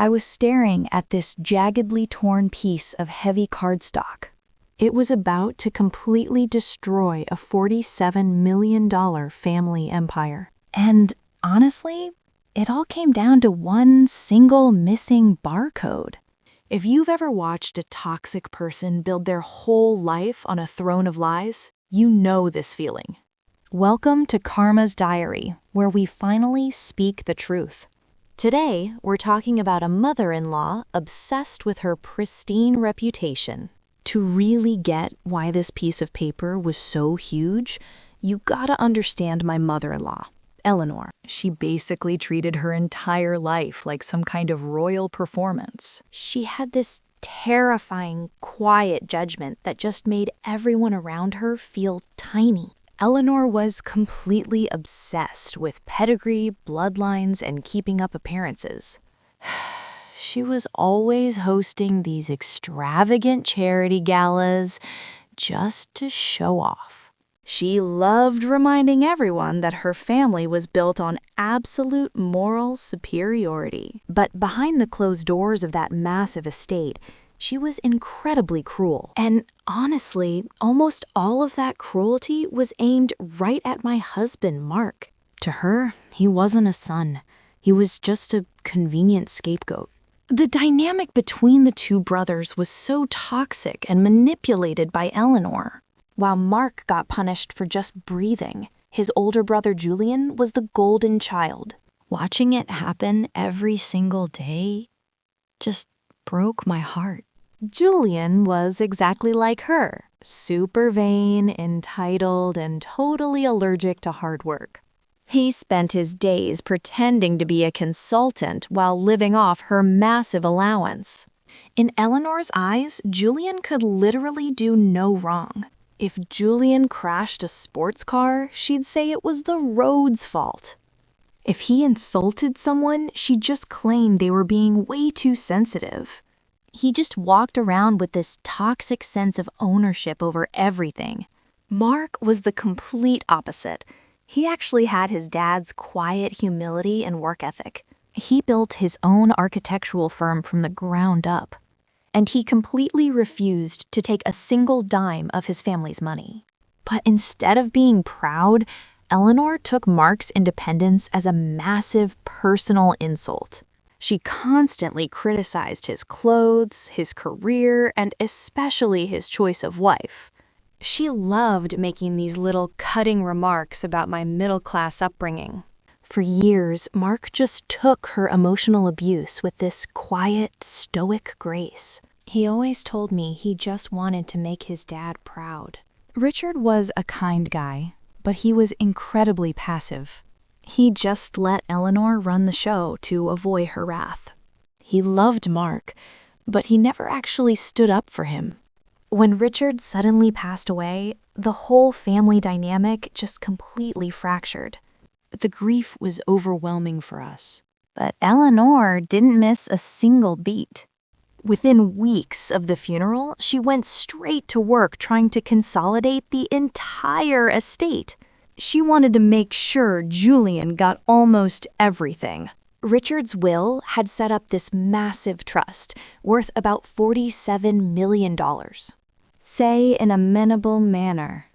I was staring at this jaggedly torn piece of heavy cardstock. It was about to completely destroy a $47 million family empire. And honestly, it all came down to one single missing barcode. If you've ever watched a toxic person build their whole life on a throne of lies, you know this feeling. Welcome to Karma's Diary, where we finally speak the truth. Today, we're talking about a mother-in-law obsessed with her pristine reputation. To really get why this piece of paper was so huge, you gotta understand my mother-in-law, Eleanor. She basically treated her entire life like some kind of royal performance. She had this terrifying, quiet judgment that just made everyone around her feel tiny. Eleanor was completely obsessed with pedigree, bloodlines, and keeping up appearances. She was always hosting these extravagant charity galas just to show off. She loved reminding everyone that her family was built on absolute moral superiority. But behind the closed doors of that massive estate, she was incredibly cruel. And honestly, almost all of that cruelty was aimed right at my husband, Mark. To her, he wasn't a son. He was just a convenient scapegoat. The dynamic between the two brothers was so toxic and manipulated by Eleanor. While Mark got punished for just breathing, his older brother Julian was the golden child. Watching it happen every single day just broke my heart. Julian was exactly like her, super vain, entitled, and totally allergic to hard work. He spent his days pretending to be a consultant while living off her massive allowance. In Eleanor's eyes, Julian could literally do no wrong. If Julian crashed a sports car, she'd say it was the road's fault. If he insulted someone, she'd just claim they were being way too sensitive. He just walked around with this toxic sense of ownership over everything. Mark was the complete opposite. He actually had his dad's quiet humility and work ethic. He built his own architectural firm from the ground up. And he completely refused to take a single dime of his family's money. But instead of being proud, Eleanor took Mark's independence as a massive personal insult. She constantly criticized his clothes, his career, and especially his choice of wife. She loved making these little cutting remarks about my middle-class upbringing. For years, Mark just took her emotional abuse with this quiet, stoic grace. He always told me he just wanted to make his dad proud. Richard was a kind guy, but he was incredibly passive. He just let Eleanor run the show to avoid her wrath. He loved Mark, but he never actually stood up for him. When Richard suddenly passed away, the whole family dynamic just completely fractured. The grief was overwhelming for us. But Eleanor didn't miss a single beat. Within weeks of the funeral, she went straight to work trying to consolidate the entire estate. She wanted to make sure Julian got almost everything. Richard's will had set up this massive trust worth about $47 million. Say in a amenable manner.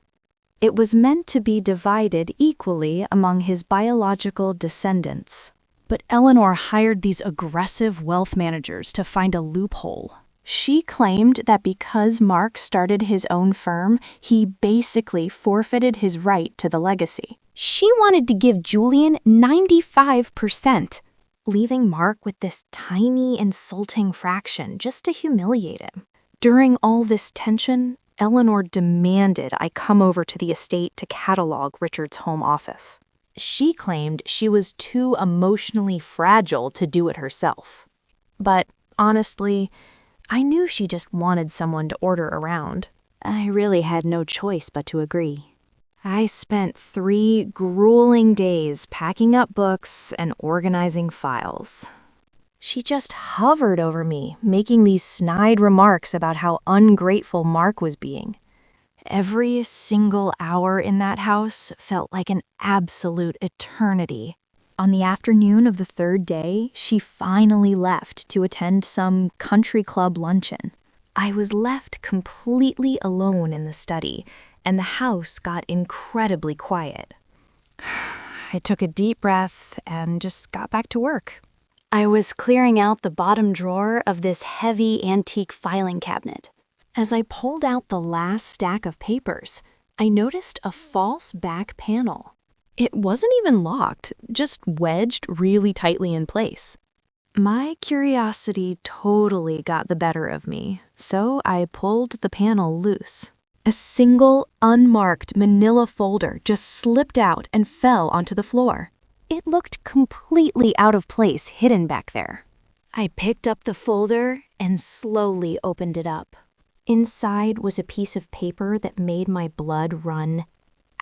It was meant to be divided equally among his biological descendants. But Eleanor hired these aggressive wealth managers to find a loophole. She claimed that because Mark started his own firm, he basically forfeited his right to the legacy. She wanted to give Julian 95%, leaving Mark with this tiny, insulting fraction just to humiliate him. During all this tension, Eleanor demanded I come over to the estate to catalog Richard's home office. She claimed she was too emotionally fragile to do it herself. But honestly, I knew she just wanted someone to order around. I really had no choice but to agree. I spent 3 grueling days packing up books and organizing files. She just hovered over me, making these snide remarks about how ungrateful Mark was being. Every single hour in that house felt like an absolute eternity. On the afternoon of the third day, she finally left to attend some country club luncheon. I was left completely alone in the study, and the house got incredibly quiet. I took a deep breath and just got back to work. I was clearing out the bottom drawer of this heavy antique filing cabinet. As I pulled out the last stack of papers, I noticed a false back panel. It wasn't even locked, just wedged really tightly in place. My curiosity totally got the better of me, so I pulled the panel loose. A single, unmarked manila folder just slipped out and fell onto the floor. It looked completely out of place hidden back there. I picked up the folder and slowly opened it up. Inside was a piece of paper that made my blood run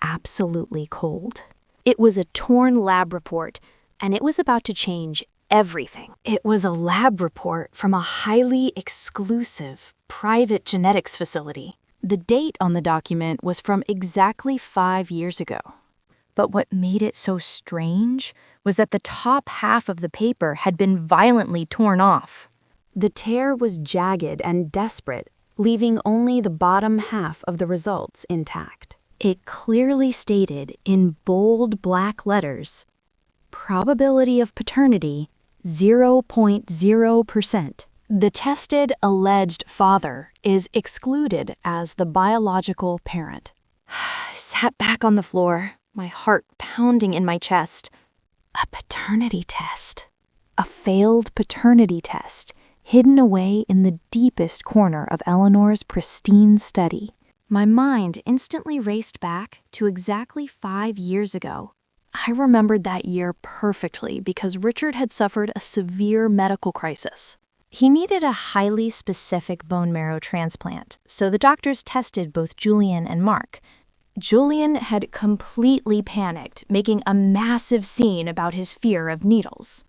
absolutely cold. It was a torn lab report, and it was about to change everything. It was a lab report from a highly exclusive, private genetics facility. The date on the document was from exactly 5 years ago. But what made it so strange was that the top half of the paper had been violently torn off. The tear was jagged and desperate, leaving only the bottom half of the results intact. It clearly stated in bold black letters, probability of paternity 0.0%. The tested alleged father is excluded as the biological parent. I sat back on the floor, my heart pounding in my chest. A paternity test. A failed paternity test, hidden away in the deepest corner of Eleanor's pristine study. My mind instantly raced back to exactly 5 years ago. I remembered that year perfectly because Richard had suffered a severe medical crisis. He needed a highly specific bone marrow transplant, so the doctors tested both Julian and Mark. Julian had completely panicked, making a massive scene about his fear of needles.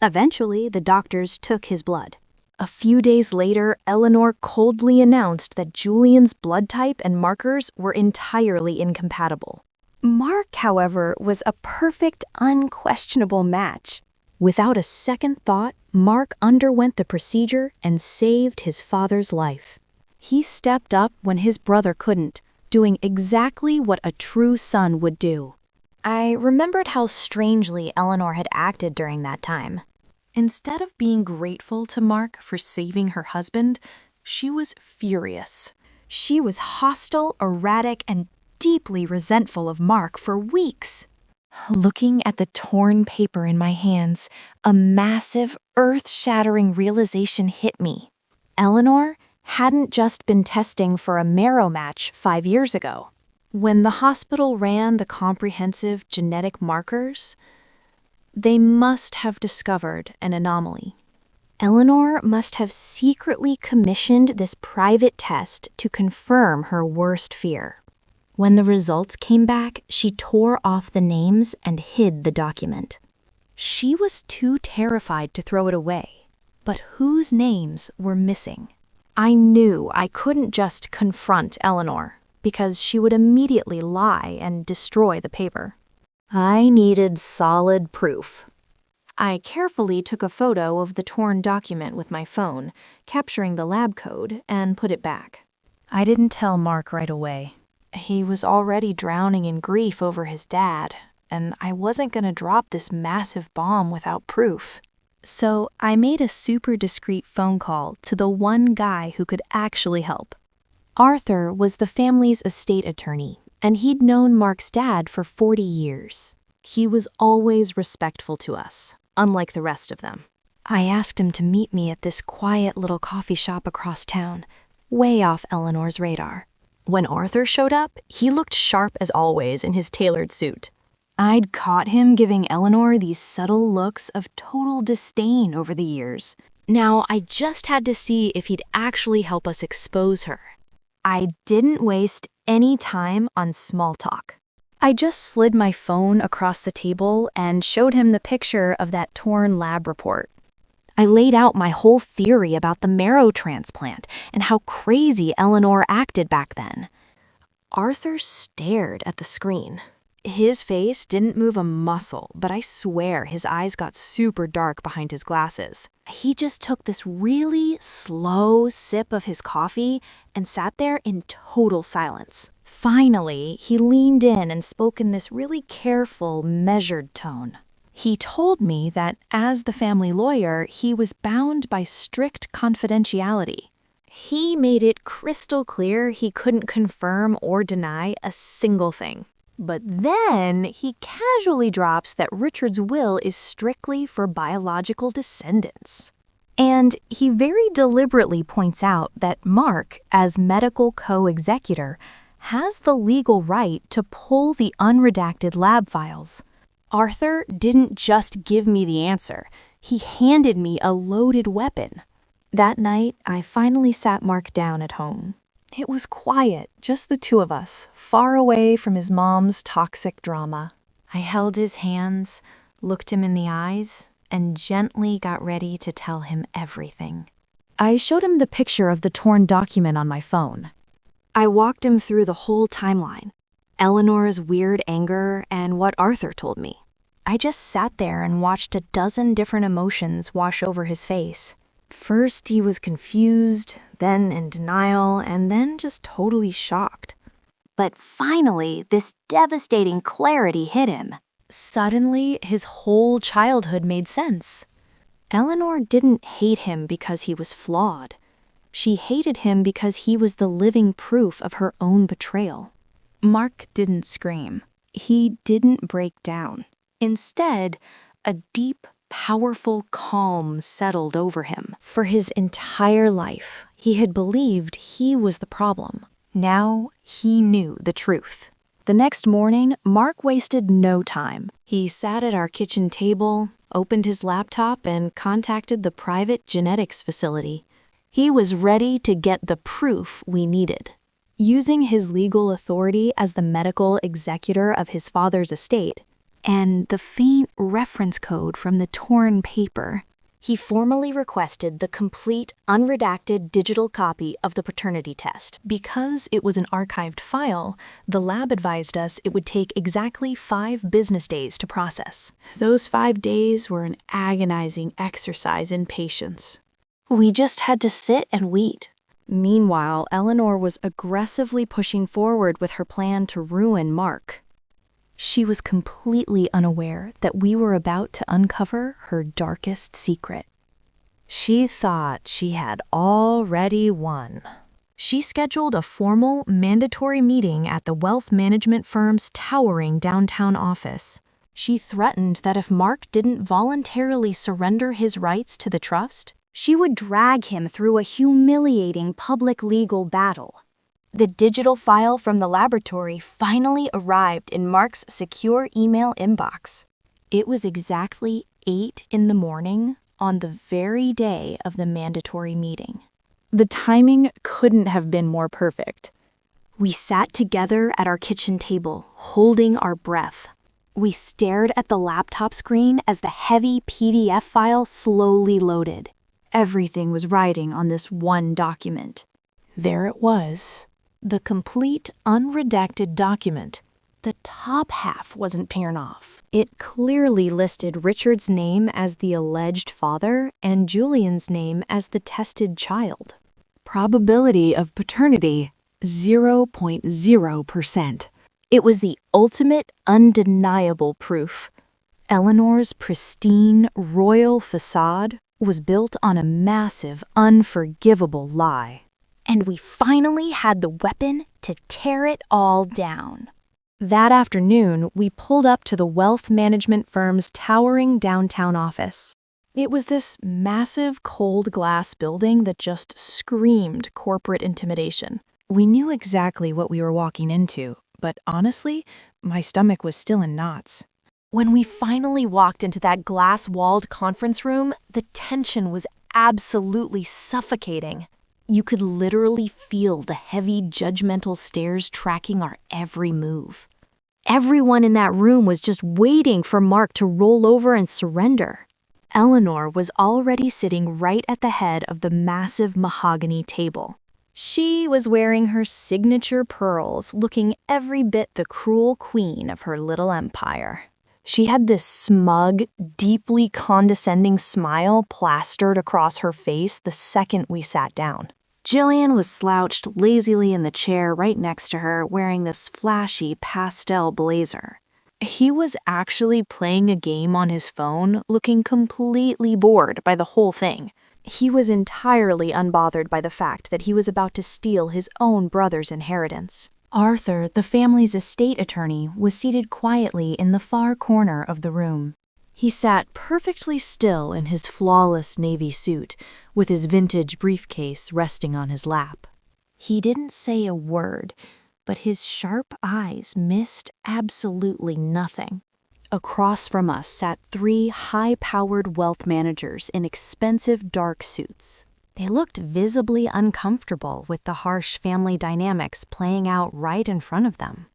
Eventually, the doctors took his blood. A few days later, Eleanor coldly announced that Julian's blood type and markers were entirely incompatible. Mark, however, was a perfect, unquestionable match. Without a second thought, Mark underwent the procedure and saved his father's life. He stepped up when his brother couldn't, doing exactly what a true son would do. I remembered how strangely Eleanor had acted during that time. Instead of being grateful to Mark for saving her husband, she was furious. She was hostile, erratic, and deeply resentful of Mark for weeks. Looking at the torn paper in my hands, a massive, earth-shattering realization hit me. Eleanor hadn't just been testing for a marrow match 5 years ago. When the hospital ran the comprehensive genetic markers, they must have discovered an anomaly. Eleanor must have secretly commissioned this private test to confirm her worst fear. When the results came back, she tore off the names and hid the document. She was too terrified to throw it away. But whose names were missing? I knew I couldn't just confront Eleanor, because she would immediately lie and destroy the paper. I needed solid proof. I carefully took a photo of the torn document with my phone, capturing the lab code, and put it back. I didn't tell Mark right away. He was already drowning in grief over his dad, and I wasn't going to drop this massive bomb without proof. So I made a super discreet phone call to the one guy who could actually help. Arthur was the family's estate attorney, and he'd known Mark's dad for 40 years. He was always respectful to us, unlike the rest of them. I asked him to meet me at this quiet little coffee shop across town, way off Eleanor's radar. When Arthur showed up, he looked sharp as always in his tailored suit. I'd caught him giving Eleanor these subtle looks of total disdain over the years. Now I just had to see if he'd actually help us expose her. I didn't waste any time on small talk. I just slid my phone across the table and showed him the picture of that torn lab report. I laid out my whole theory about the marrow transplant and how crazy Eleanor acted back then. Arthur stared at the screen. His face didn't move a muscle, but I swear his eyes got super dark behind his glasses. He just took this really slow sip of his coffee and sat there in total silence. Finally, he leaned in and spoke in this really careful, measured tone. He told me that as the family lawyer, he was bound by strict confidentiality. He made it crystal clear he couldn't confirm or deny a single thing. But then he casually drops that Richard's will is strictly for biological descendants. And he very deliberately points out that Mark, as medical co-executor, has the legal right to pull the unredacted lab files. Arthur didn't just give me the answer, he handed me a loaded weapon. That night, I finally sat Mark down at home. It was quiet, just the two of us, far away from his mom's toxic drama. I held his hands, looked him in the eyes, and gently got ready to tell him everything. I showed him the picture of the torn document on my phone. I walked him through the whole timeline, Eleanor's weird anger and what Arthur told me. I just sat there and watched a dozen different emotions wash over his face. First, he was confused, then in denial, and then just totally shocked. But finally, this devastating clarity hit him. Suddenly, his whole childhood made sense. Eleanor didn't hate him because he was flawed. She hated him because he was the living proof of her own betrayal. Mark didn't scream. He didn't break down. Instead, a deep, powerful calm settled over him. For his entire life, he had believed he was the problem. Now, he knew the truth. The next morning, Mark wasted no time. He sat at our kitchen table, opened his laptop, and contacted the private genetics facility. He was ready to get the proof we needed. Using his legal authority as the medical executor of his father's estate, and the faint reference code from the torn paper, he formally requested the complete, unredacted digital copy of the paternity test. Because it was an archived file, the lab advised us it would take exactly 5 business days to process. Those 5 days were an agonizing exercise in patience. We just had to sit and wait. Meanwhile, Eleanor was aggressively pushing forward with her plan to ruin Mark. She was completely unaware that we were about to uncover her darkest secret. She thought she had already won. She scheduled a formal, mandatory meeting at the wealth management firm's towering downtown office. She threatened that if Mark didn't voluntarily surrender his rights to the trust, she would drag him through a humiliating public legal battle. The digital file from the laboratory finally arrived in Mark's secure email inbox. It was exactly 8 in the morning on the very day of the mandatory meeting. The timing couldn't have been more perfect. We sat together at our kitchen table, holding our breath. We stared at the laptop screen as the heavy PDF file slowly loaded. Everything was riding on this one document. There it was. The complete, unredacted document. The top half wasn't torn off. It clearly listed Richard's name as the alleged father and Julian's name as the tested child. Probability of paternity, 0.0%. It was the ultimate, undeniable proof. Eleanor's pristine, royal facade was built on a massive, unforgivable lie. And we finally had the weapon to tear it all down. That afternoon, we pulled up to the wealth management firm's towering downtown office. It was this massive cold glass building that just screamed corporate intimidation. We knew exactly what we were walking into, but honestly, my stomach was still in knots. When we finally walked into that glass-walled conference room, the tension was absolutely suffocating. You could literally feel the heavy, judgmental stares tracking our every move. Everyone in that room was just waiting for Mark to roll over and surrender. Eleanor was already sitting right at the head of the massive mahogany table. She was wearing her signature pearls, looking every bit the cruel queen of her little empire. She had this smug, deeply condescending smile plastered across her face the second we sat down. Julian was slouched lazily in the chair right next to her, wearing this flashy pastel blazer. He was actually playing a game on his phone, looking completely bored by the whole thing. He was entirely unbothered by the fact that he was about to steal his own brother's inheritance. Arthur, the family's estate attorney, was seated quietly in the far corner of the room. He sat perfectly still in his flawless navy suit, with his vintage briefcase resting on his lap. He didn't say a word, but his sharp eyes missed absolutely nothing. Across from us sat 3 high-powered wealth managers in expensive dark suits. They looked visibly uncomfortable with the harsh family dynamics playing out right in front of them.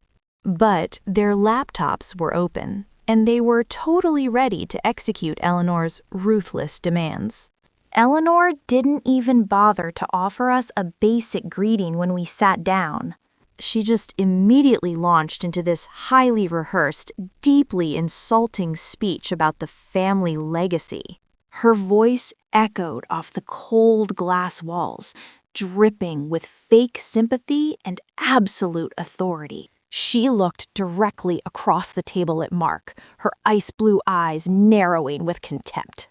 But their laptops were open, and they were totally ready to execute Eleanor's ruthless demands. Eleanor didn't even bother to offer us a basic greeting when we sat down. She just immediately launched into this highly rehearsed, deeply insulting speech about the family legacy. Her voice echoed off the cold glass walls, dripping with fake sympathy and absolute authority. She looked directly across the table at Mark, her ice blue eyes narrowing with contempt.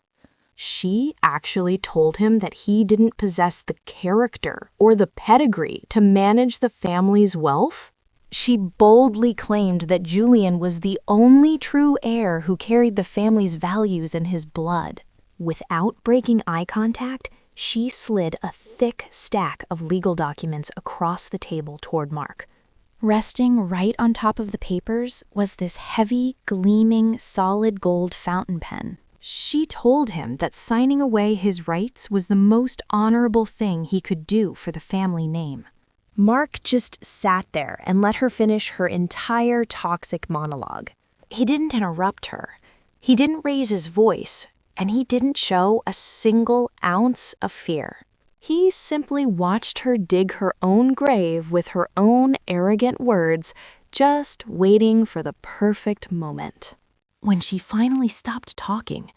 She actually told him that he didn't possess the character or the pedigree to manage the family's wealth. She boldly claimed that Julian was the only true heir who carried the family's values in his blood. Without breaking eye contact, she slid a thick stack of legal documents across the table toward Mark. Resting right on top of the papers was this heavy, gleaming, solid gold fountain pen. She told him that signing away his rights was the most honorable thing he could do for the family name. Mark just sat there and let her finish her entire toxic monologue. He didn't interrupt her. He didn't raise his voice, and he didn't show a single ounce of fear. He simply watched her dig her own grave with her own arrogant words, just waiting for the perfect moment. When she finally stopped talking,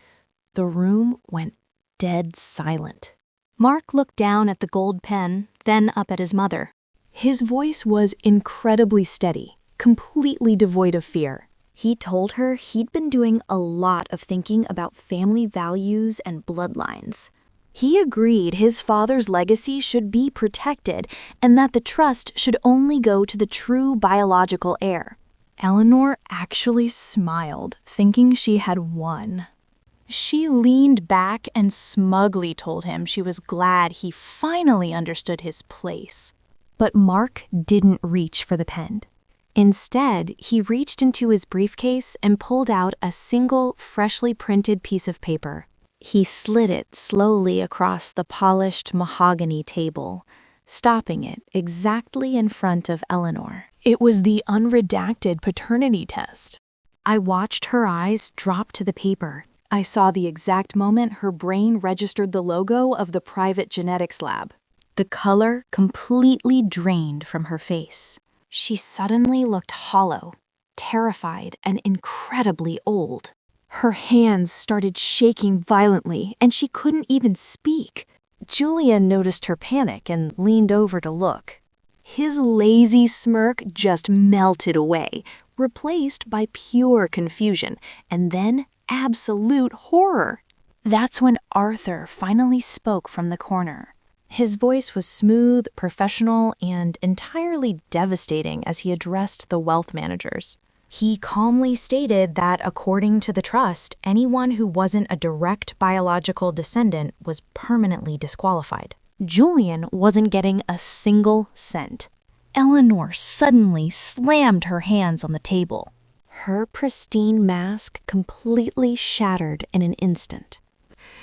the room went dead silent. Mark looked down at the gold pen, then up at his mother. His voice was incredibly steady, completely devoid of fear. He told her he'd been doing a lot of thinking about family values and bloodlines. He agreed his father's legacy should be protected and that the trust should only go to the true biological heir. Eleanor actually smiled, thinking she had won. She leaned back and smugly told him she was glad he finally understood his place. But Mark didn't reach for the pen. Instead, he reached into his briefcase and pulled out a single, freshly printed piece of paper. He slid it slowly across the polished mahogany table, stopping it exactly in front of Eleanor. It was the unredacted paternity test. I watched her eyes drop to the paper. I saw the exact moment her brain registered the logo of the private genetics lab. The color completely drained from her face. She suddenly looked hollow, terrified, and incredibly old. Her hands started shaking violently, and she couldn't even speak. Julian noticed her panic and leaned over to look. His lazy smirk just melted away, replaced by pure confusion, and then absolute horror. That's when Arthur finally spoke from the corner. His voice was smooth, professional, and entirely devastating as he addressed the wealth managers. He calmly stated that, according to the trust, anyone who wasn't a direct biological descendant was permanently disqualified. Julian wasn't getting a single cent. Eleanor suddenly slammed her hands on the table. Her pristine mask completely shattered in an instant.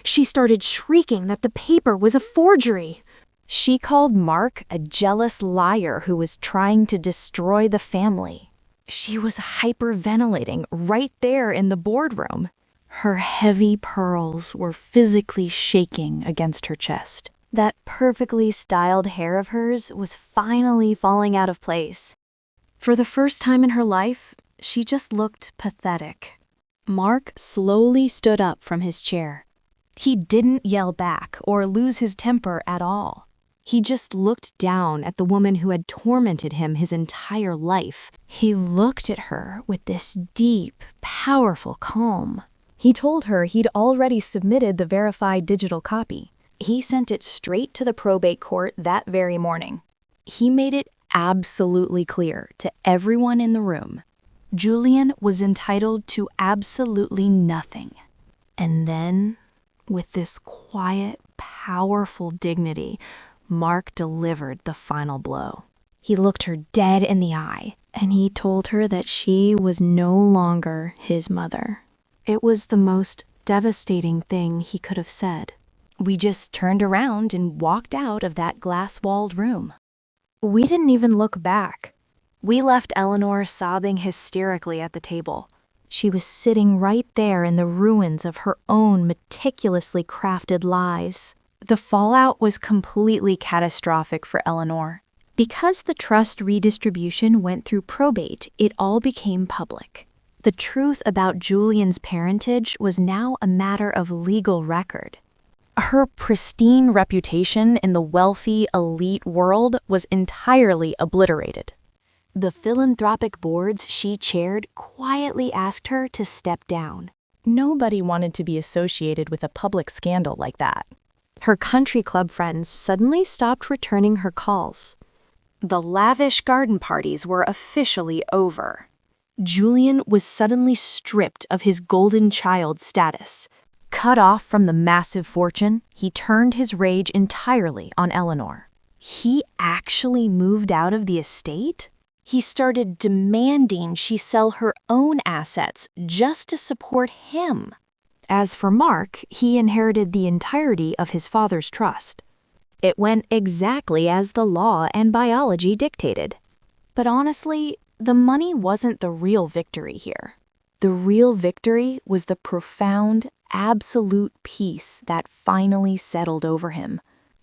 She started shrieking that the paper was a forgery. She called Mark a jealous liar who was trying to destroy the family. She was hyperventilating right there in the boardroom. Her heavy pearls were physically shaking against her chest. That perfectly styled hair of hers was finally falling out of place. For the first time in her life, she just looked pathetic. Mark slowly stood up from his chair. He didn't yell back or lose his temper at all. He just looked down at the woman who had tormented him his entire life. He looked at her with this deep, powerful calm. He told her he'd already submitted the verified digital copy. He sent it straight to the probate court that very morning. He made it absolutely clear to everyone in the room. Julian was entitled to absolutely nothing. And then, with this quiet, powerful dignity, Mark delivered the final blow. He looked her dead in the eye, and he told her that she was no longer his mother. It was the most devastating thing he could have said. We just turned around and walked out of that glass-walled room. We didn't even look back. We left Eleanor sobbing hysterically at the table. She was sitting right there in the ruins of her own meticulously crafted lies. The fallout was completely catastrophic for Eleanor. Because the trust redistribution went through probate, it all became public. The truth about Julian's parentage was now a matter of legal record. Her pristine reputation in the wealthy, elite world was entirely obliterated. The philanthropic boards she chaired quietly asked her to step down. Nobody wanted to be associated with a public scandal like that. Her country club friends suddenly stopped returning her calls. The lavish garden parties were officially over. Julian was suddenly stripped of his golden child status. Cut off from the massive fortune, he turned his rage entirely on Eleanor. He actually moved out of the estate? He started demanding she sell her own assets just to support him. As for Mark, he inherited the entirety of his father's trust. It went exactly as the law and biology dictated. But honestly, the money wasn't the real victory here. The real victory was the profound, absolute peace that finally settled over him.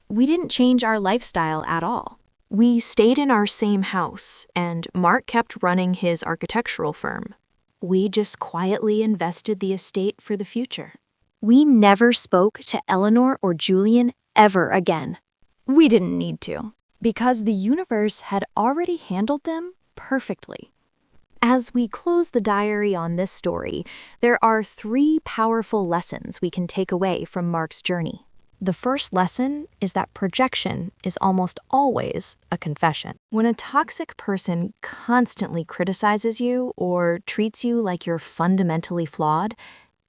We didn't change our lifestyle at all. We stayed in our same house, and Mark kept running his architectural firm. We just quietly invested the estate for the future. We never spoke to Eleanor or Julian ever again. We didn't need to, because the universe had already handled them perfectly. As we close the diary on this story, there are 3 powerful lessons we can take away from Mark's journey. The first lesson is that projection is almost always a confession. When a toxic person constantly criticizes you or treats you like you're fundamentally flawed,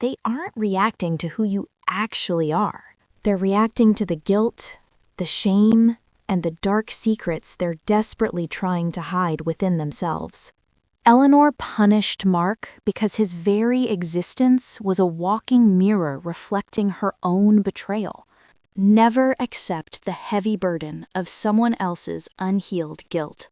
they aren't reacting to who you actually are. They're reacting to the guilt, the shame, and the dark secrets they're desperately trying to hide within themselves. Eleanor punished Mark because his very existence was a walking mirror reflecting her own betrayal. Never accept the heavy burden of someone else's unhealed guilt.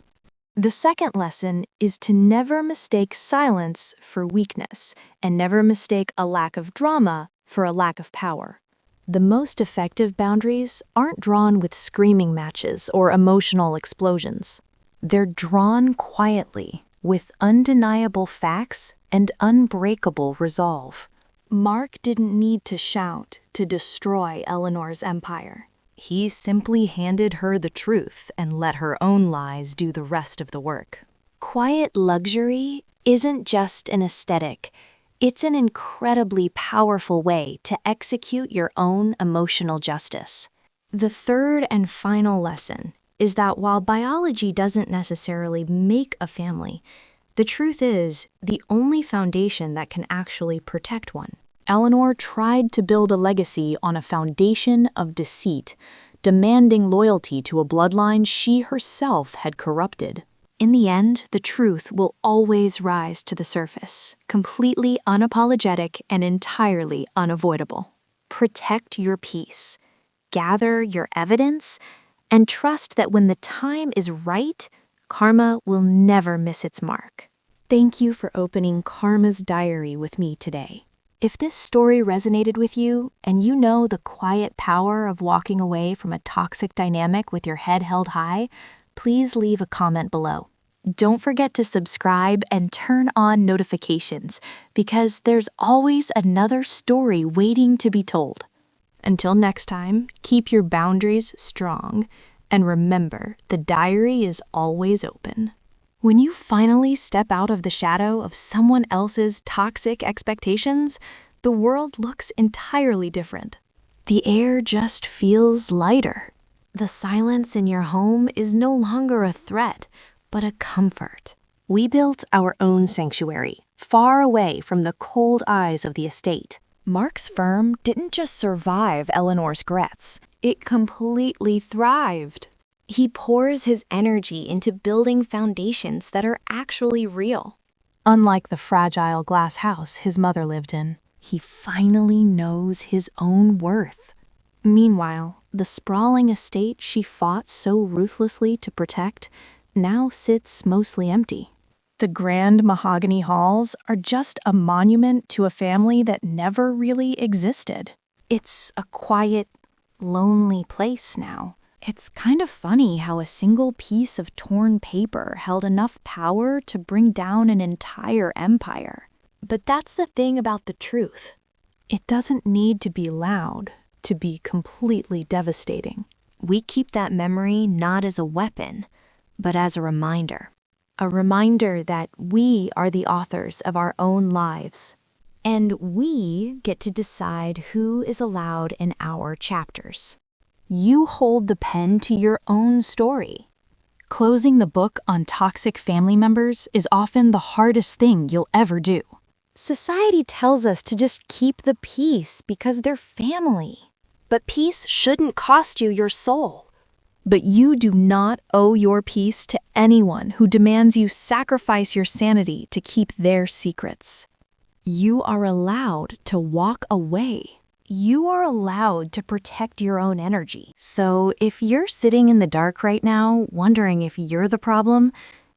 The second lesson is to never mistake silence for weakness, and never mistake a lack of drama for a lack of power. The most effective boundaries aren't drawn with screaming matches or emotional explosions. They're drawn quietly, with undeniable facts and unbreakable resolve. Mark didn't need to shout to destroy Eleanor's empire. He simply handed her the truth and let her own lies do the rest of the work. Quiet luxury isn't just an aesthetic. It's an incredibly powerful way to execute your own emotional justice. The third and final lesson is that while biology doesn't necessarily make a family, the truth is the only foundation that can actually protect one. Eleanor tried to build a legacy on a foundation of deceit, demanding loyalty to a bloodline she herself had corrupted. In the end, the truth will always rise to the surface, completely unapologetic and entirely unavoidable. Protect your peace, gather your evidence, and trust that when the time is right, karma will never miss its mark. Thank you for opening Karma's diary with me today. If this story resonated with you and you know the quiet power of walking away from a toxic dynamic with your head held high, please leave a comment below. Don't forget to subscribe and turn on notifications because there's always another story waiting to be told. Until next time, keep your boundaries strong and remember the diary is always open. When you finally step out of the shadow of someone else's toxic expectations, the world looks entirely different. The air just feels lighter. The silence in your home is no longer a threat, but a comfort. We built our own sanctuary, far away from the cold eyes of the estate. Mark's firm didn't just survive Eleanor's grets, it completely thrived. He pours his energy into building foundations that are actually real. Unlike the fragile glass house his mother lived in, he finally knows his own worth. Meanwhile, the sprawling estate she fought so ruthlessly to protect now sits mostly empty. The grand mahogany halls are just a monument to a family that never really existed. It's a quiet, lonely place now. It's kind of funny how a single piece of torn paper held enough power to bring down an entire empire. But that's the thing about the truth. It doesn't need to be loud to be completely devastating. We keep that memory not as a weapon, but as a reminder. A reminder that we are the authors of our own lives, and we get to decide who is allowed in our chapters. You hold the pen to your own story. Closing the book on toxic family members is often the hardest thing you'll ever do. Society tells us to just keep the peace because they're family. But peace shouldn't cost you your soul. But you do not owe your peace to anyone who demands you sacrifice your sanity to keep their secrets. You are allowed to walk away. You are allowed to protect your own energy. So if you're sitting in the dark right now, wondering if you're the problem,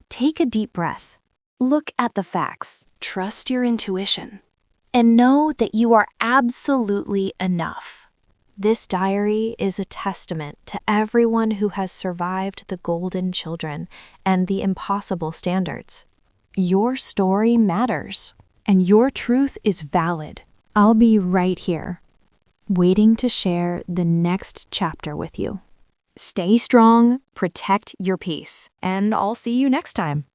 take a deep breath. Look at the facts. Trust your intuition. And know that you are absolutely enough. This diary is a testament to everyone who has survived the golden children and the impossible standards. Your story matters, and your truth is valid. I'll be right here, waiting to share the next chapter with you. Stay strong, protect your peace, and I'll see you next time.